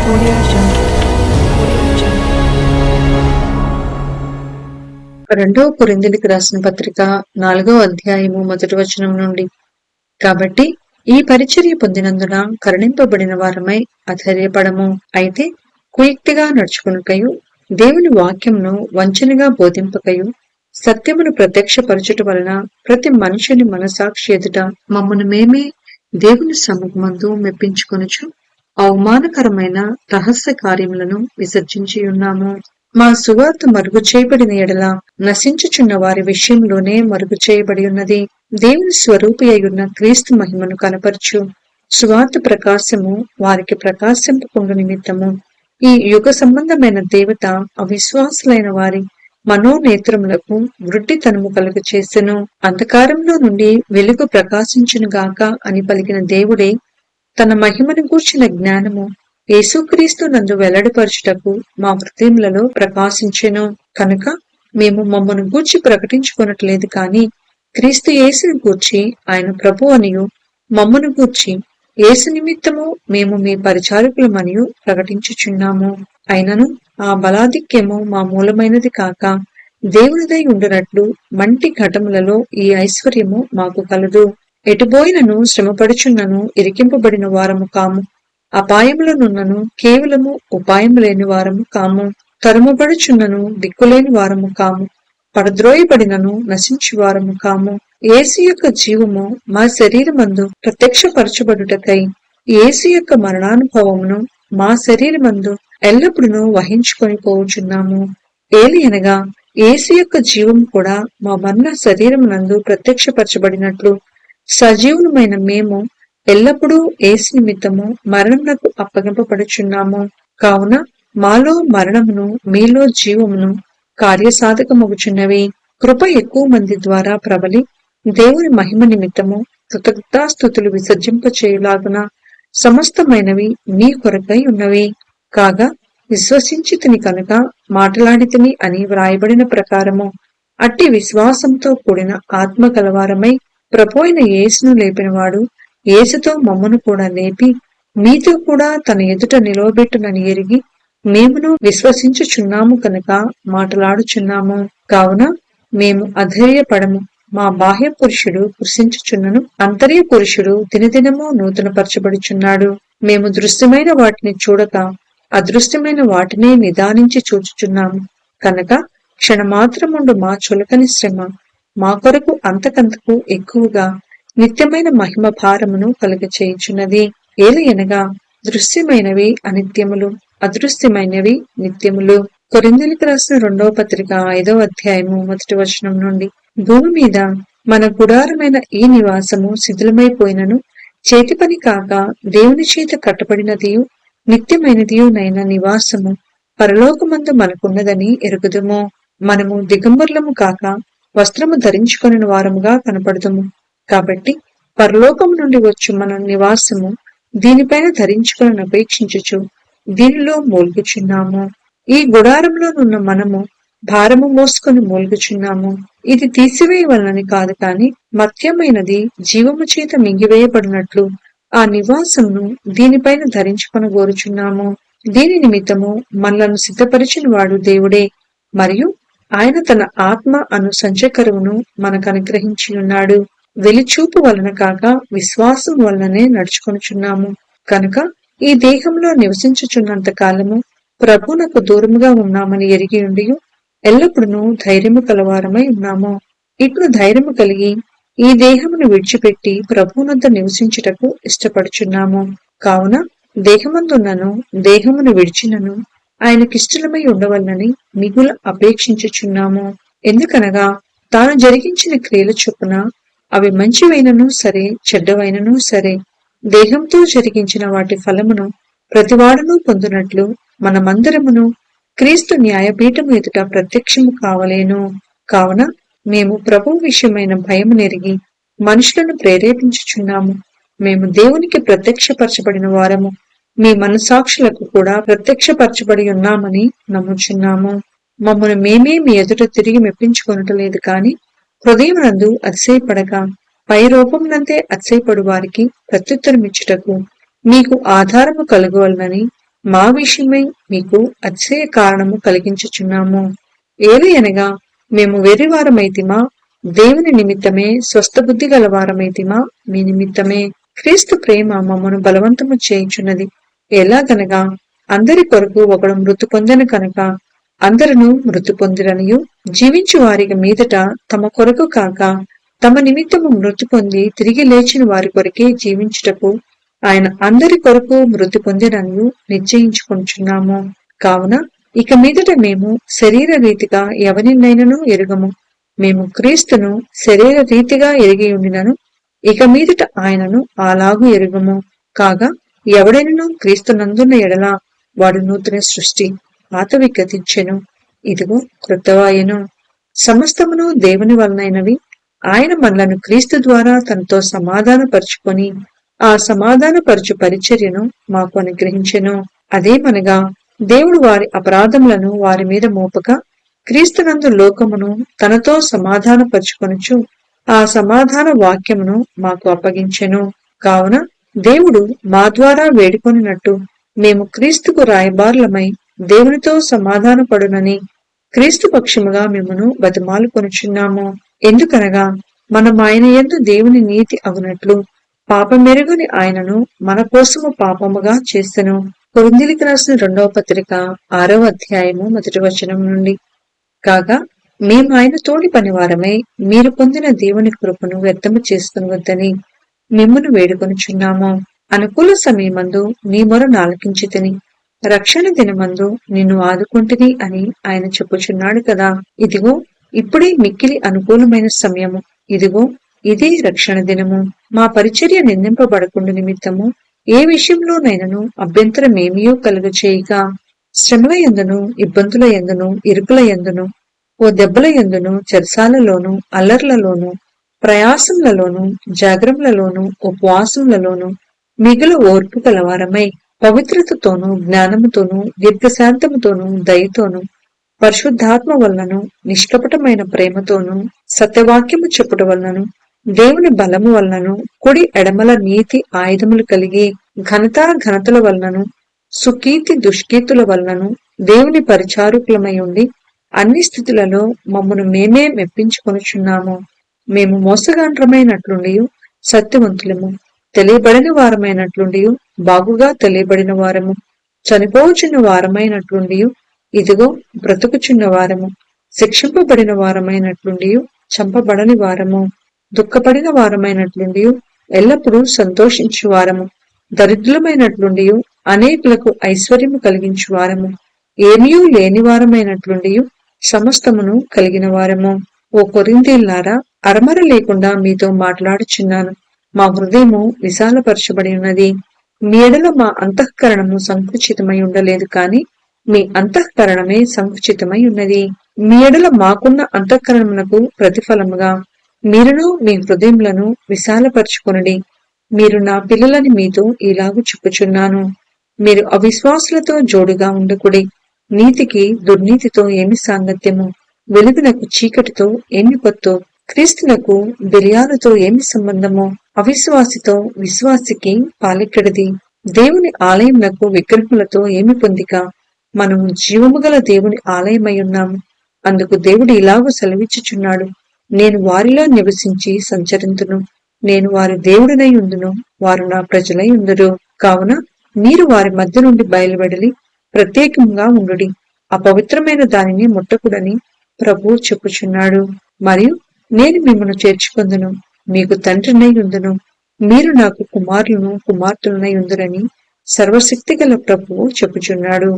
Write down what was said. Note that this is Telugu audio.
Audio Jungle. Audio Jungle. రెండవ కొరింథీయులకు రాసిన పత్రిక 4వ అధ్యాయము మొదటి వచనం నుండి. కాబట్టి ఈ పరిచర్య పొందినందున కరుణింపబడిన వారమై అధైర్యపడము. అయితే కుయుక్తిగా నడుచుకొనుకయు దేవుని వాక్యమును వంచనగా బోధింపకయు సత్యమును ప్రత్యక్షపరచుట వలన ప్రతి మనుషుని మనసాక్షి ఎదుట మమ్మను మేమే దేవుని సముఖమందు మెప్పించుకొనుచు అవమానకరమైన రహస్య కార్యములను విసర్జించి ఉన్నాము. మా సువార్త మరుగు చేయబడిన ఎడల నశించుచున్న వారి విషయంలోనే మరుగు చేయబడి ఉన్నది. దేవుని స్వరూపి అయ్యున్న క్రీస్తు మహిమను కనపరచు సువార్త ప్రకాశము వారికి ప్రకాశింపకుండు నిమిత్తము ఈ యుగ సంబంధమైన దేవత అవిశ్వాసులైన వారి మనోనేత్రములకు వృట్టితనము కలుగ చేసెను. అంధకారంలో నుండి వెలుగు ప్రకాశించునుగాక అని పలికిన దేవుడే తన మహిమను గూర్చిన జ్ఞానము యేసుక్రీస్తు నందు వెల్లడిపరచుటకు మా హృదయములలో ప్రకాశించెను. కనుక మేము మమ్మను గూర్చి ప్రకటించుకొనట్లేదు కాని క్రీస్తు యేసును గూర్చి ఆయన ప్రభు అనియు మమ్మను గూర్చి యేసు నిమిత్తము మేము మీ పరిచారకులమనియు ప్రకటించుచున్నాము. అయినను ఆ బలాధిక్యము మా మూలమైనది కాక దేవునిదై ఉండునట్లు మంటి ఘటములలో ఈ ఐశ్వర్యము మాకు కలదు. ఎటుబోయినను శ్రమపడుచున్నను ఇరికింపబడిన వారము కాము, అపాయములనున్నను కేవలము ఉపాయము లేని వారము కాము, తరుమబడుచున్నను దిక్కులేని వారము కాము, పడద్రోయబడినను నశించు వారము కాము. యేసు యొక్క జీవము మా శరీరమందు ప్రత్యక్షపరచబడుటకై యేసు యొక్క మరణానుభవమును మా శరీరమందు ఎల్లప్పుడూ వహించుకొని పోవుచున్నాము. ఏలియనగా యేసు యొక్క జీవము కూడా మా మరణ శరీరమునందు ప్రత్యక్షపరచబడినట్లు సజీవులమైన మేము ఎల్లప్పుడూ యేసు నిమిత్తము మరణమునకు అప్పగింపబడుచున్నాము. కావున మాలో మరణమును మీలో జీవమును కార్యసాధకమగుచున్నవి. కృప ఎక్కువ మంది ద్వారా ప్రబలి దేవుని మహిమ నిమిత్తము కృతజ్ఞతాస్తుతులు విసర్జింపచేయులాగున సమస్తమైనవి మీ కొరకై ఉన్నవి. కాగా విశ్వసించితిని కనుక మాటలాడితిని అని వ్రాయబడిన ప్రకారము అట్టి విశ్వాసంతో కూడిన ఆత్మ కలవారమై ప్రభు అయిన యేసును లేపినవాడు యేసుతో మమ్మను కూడా లేపి మీతో కూడా తన ఎదుట నిలవబెట్టునని ఎరిగి మేమును విశ్వసించుచున్నాము కనుక మాటలాడుచున్నాము. కావున మేము అధైర్యపడము. మా బాహ్య పురుషుడు కృషించుచున్నను, అంతర్య పురుషుడు దినదినము నూతనపరచబడుచున్నాడు. మేము దృశ్యమైన వాటిని చూడక అదృశ్యమైన వాటినే నిదానించి చూచుచున్నాము కనుక క్షణమాత్రముండు మా చులకని శ్రమ మా కొరకు అంతకంతకు ఎక్కువగా నిత్యమైన మహిమ భారమును కలుగచేయుచున్నది. ఏలయనగా దృశ్యమైనవి అనిత్యములు, అదృశ్యమైనవి నిత్యములు. కొరింథీయులకు రాసిన 2వ పత్రిక 5వ అధ్యాయము మొదటి వచనం నుండి. భూమి మీద మన గుడారమైన ఈ నివాసము శిథిలమైపోయినను చేతి పని కాక దేవుని చేత కట్టబడినదియు నిత్యమైనదియు నైన నివాసము పరలోకమందు మనకున్నదని ఎరుగుదుము. మనము దిగంబరులము కాక వస్త్రము ధరించుకొనిన వారముగా కనపడుదుము. కాబట్టి పరలోకము నుండి వచ్చు మన నివాసము దీనిపైన ధరించుకొని అపేక్షించుచు దీనిలో మూల్గుచున్నాము. ఈ గుడారంలోనున్న మనము భారము మోసుకొని మూల్గుచున్నాము. ఇది తీసివేయవలనని కాదు కాని మర్త్యమైనది జీవము చేత మింగివేయబడినట్లు ఆ నివాసమును దీనిపైన ధరించుకొని కోరుచున్నాము. దీని నిమిత్తము మనలను సిద్ధపరిచిన వాడు దేవుడే, మరియు ఆయన తన ఆత్మ అను సంచకరువును మనకు అనుగ్రహించి ఉన్నాడు. వెలిచూపు వలన కాక విశ్వాసం వలననే నడుచుకొనుచున్నాము. కనుక ఈ దేహంలో నివసించుచున్నంత కాలము ప్రభువునకు దూరముగా ఉన్నామని ఎరిగి ఉండి ఎల్లప్పుడూ ధైర్యము కలవారమై ఉన్నాము. ఇట్లు ధైర్యము కలిగి ఈ దేహమును విడిచిపెట్టి ప్రభువునంత నివసించుటకు ఇష్టపడుచున్నాము. కావున దేహమందున్నను దేహమును విడిచినను ఆయనకిష్టలమై ఉండవలనని మిగుల అపేక్షించుచున్నాము. ఎందుకనగా తాను జరిగించిన క్రియల చొప్పున అవి మంచివైనను సరే చెడ్డవైనను సరే దేహంతో జరిగించిన వాటి ఫలమును ప్రతివాడును పొందునట్లు మనమందరమును క్రీస్తు న్యాయపీఠము ఎదుట ప్రత్యక్షము కావలేను. కావున మేము ప్రభువు విషయమైన భయము నెరిగి మనుషులను ప్రేరేపించుచున్నాము. మేము దేవునికి ప్రత్యక్షపరచబడిన వారము మీ మనసాక్షులకు కూడా ప్రత్యక్షపరచబడి ఉన్నామని నమ్ముచున్నాము. మమ్మను మేమే మీ ఎదుట తిరిగి మెప్పించుకొనటలేదు కాని హృదయమునందు అతిశయపడక పై రూపమునంతే అతిశయపడు వారికి ప్రత్యుత్తరమిచ్చుటకు మీకు ఆధారము కలుగవలనని మా విషయమై మీకు అతిశయ కారణము కలిగించుచున్నాము. ఏలయనగా మేము వెర్రివారమైతిమా, దేవుని నిమిత్తమే స్వస్థబుద్ధి గలవారమైతిమా, మీ నిమిత్తమే. క్రీస్తు ప్రేమ మమ్మను బలవంతము చేయుచున్నది. ఎలాగనగా అందరి కొరకు ఒకడు మృతి పొందెను కనుక అందరూ మృతి పొందిరనియు, జీవించు వారికి మీదట తమ కొరకు కాక తమ నిమిత్తము మృతి పొంది తిరిగి లేచిన వారి కొరకే జీవించుటకు ఆయన అందరి కొరకు మృతి పొందిననియు నిశ్చయించుకొంచున్నాము. కావున ఇక మీదట మేము శరీర రీతిగా ఎవరినైనను ఎరుగము. మేము క్రీస్తును శరీర రీతిగా ఎరిగి ఉండినను ఇక మీదట ఆయనను అలాగూ ఎరుగము. కాగా ఎవడైనను క్రీస్తునందున్న ఎడల వాడు నూతన సృష్టి, పాతవి గతించెను, ఇదిగో క్రొత్తవాయెను. సమస్తమును దేవుని వలనైనవి. ఆయన మనలను క్రీస్తు ద్వారా తనతో సమాధానపరుచుకొని ఆ సమాధానపరచు పరిచర్యను మాకు అనుగ్రహించెను. అదేమనగా దేవుడు వారి అపరాధములను వారి మీద మోపగా క్రీస్తునందు లోకమును తనతో సమాధానపరుచుకొనుచు ఆ సమాధాన వాక్యమును మాకు అప్పగించెను. కావున దేవుడు మా ద్వారా వేడుకొనినట్టు మేము క్రీస్తుకు రాయబారులమై దేవునితో సమాధానపడునని క్రీస్తు పక్షముగా మిమ్మను బతిమాలుకొనుచున్నాము. ఎందుకనగా మనం ఆయన యందు దేవుని నీతి అగునట్లు పాపమెరుగని ఆయనను మన కోసము పాపముగా చేసెను. కొరింథీయులకు రాసిన 2వ పత్రిక 6వ అధ్యాయము 1వ వచనం నుండి. కాగా మేము ఆయన తోడి పనివారమై మీరు పొందిన దేవుని కృపను వ్యర్థము చేసుకునవద్దని మిమ్మును వేడుకొనుచున్నాము. అనుకూల సమయమందు నీ మొర నాలకించితిని, రక్షణ దినమందు నిన్ను ఆదుకుంటిని అని ఆయన చెప్పుచున్నాడు కదా. ఇదిగో ఇప్పుడే మిక్కిలి అనుకూలమైన సమయము, ఇదిగో ఇదే రక్షణ దినము. మా పరిచర్య నిందింపబడకుండా నిమిత్తము ఏ విషయంలోనైనను అభ్యంతరమేమియో కలుగ చేయక శ్రమల యందును, ఇబ్బందుల యందును, ఇరుకుల యందును, ఓ దెబ్బల యందును, చెరసాలలోను, అల్లర్లలోను, ప్రయాసములలోను, జాగ్రత్తలలోను, ఉపవాసములలోను మిగులు ఓర్పు కలవారమై పవిత్రతతోనూ జ్ఞానముతోనూ దీర్ఘశాంతముతోనూ దయతోనూ పరిశుద్ధాత్మ వలనను నిష్కపటమైన ప్రేమతోనూ సత్యవాక్యము చెప్పుట వలనను దేవుని బలము వలనను కుడి ఎడమల నీతి ఆయుధములు కలిగి ఘనతల వలనను సుకీర్తి దుష్కీర్తుల వలనను దేవుని పరిచారకులమై ఉండి అన్ని స్థితులలో మమ్మను మేమే మెప్పించుకొనుచున్నాము. మేము మోసగాండ్రమైనట్లుండి సత్యవంతులము, తెలియబడిన వారమైనట్లుండి బాగుగా తెలియబడిన వారము, చనిపోవచ్చున్న వారమైనట్లుండి ఇదిగో బ్రతుకుచున్న వారము, శిక్షింపబడిన వారమైనట్లుండి చంపబడని వారము, దుఃఖపడిన వారమైనట్లుండి ఎల్లప్పుడూ సంతోషించు వారము, దరిద్రులమైనట్లుండి అనేకులకు ఐశ్వర్యము కలిగించు వారము, ఏమీ లేని వారమైనట్లుండి సమస్తమును కలిగిన వారము. ఓ కొరింథీయులారా, అరమర లేకుండా మీతో మాట్లాడుచున్నాను. మా హృదయము విశాలపరచబడి ఉన్నది. మీ ఎడల మా అంతఃకరణము సంకుచితమై ఉండలేదు కాని మీ అంతఃకరణమే సంకుచితమై ఉన్నది. మీ ఎడల మాకున్న అంతఃకరణమునకు ప్రతిఫలముగా మీరును మీ హృదయములను విశాలపరచుకొనుడి. మీరు నా పిల్లలని మీతో ఇలాగు చెప్పుచున్నాను. మీరు అవిశ్వాసులతో జోడుగా ఉండకుడి. నీతికి దుర్నీతితో ఏమి సాంగత్యము, వెలుగునకు చీకటితో ఏమి పొత్తు, క్రీస్తునకు బిర్యాలతో ఏమి సంబంధము, అవిశ్వాసితో విశ్వాసికి పాలెక్కడిది, దేవుని ఆలయమునకు విగ్రహములతో ఏమి పొందిక. మనము జీవము గల దేవుని ఆలయమై ఉన్నాము. అందుకు దేవుడు ఇలాగూ సెలవిచ్చుచున్నాడు, నేను వారిలో నివసించి సంచరింతును, నేను వారి దేవుడినై ఉందును, వారు నా ప్రజలై ఉందురు. కావున మీరు వారి మధ్య నుండి బయలువెడలి ప్రత్యేకంగా ఉండుడి, అపవిత్రమైన దానిని ముట్టకుడని ప్రభువు చెప్పుచున్నాడు. మరియు నేను మిమ్మల్ని చేర్చుకొందును, మీకు తండ్రినై ఉందును, మీరు నాకు కుమారులను కుమార్తెలనై ఉందురని సర్వశక్తి గల ప్రభువు చెప్పుచున్నాడు.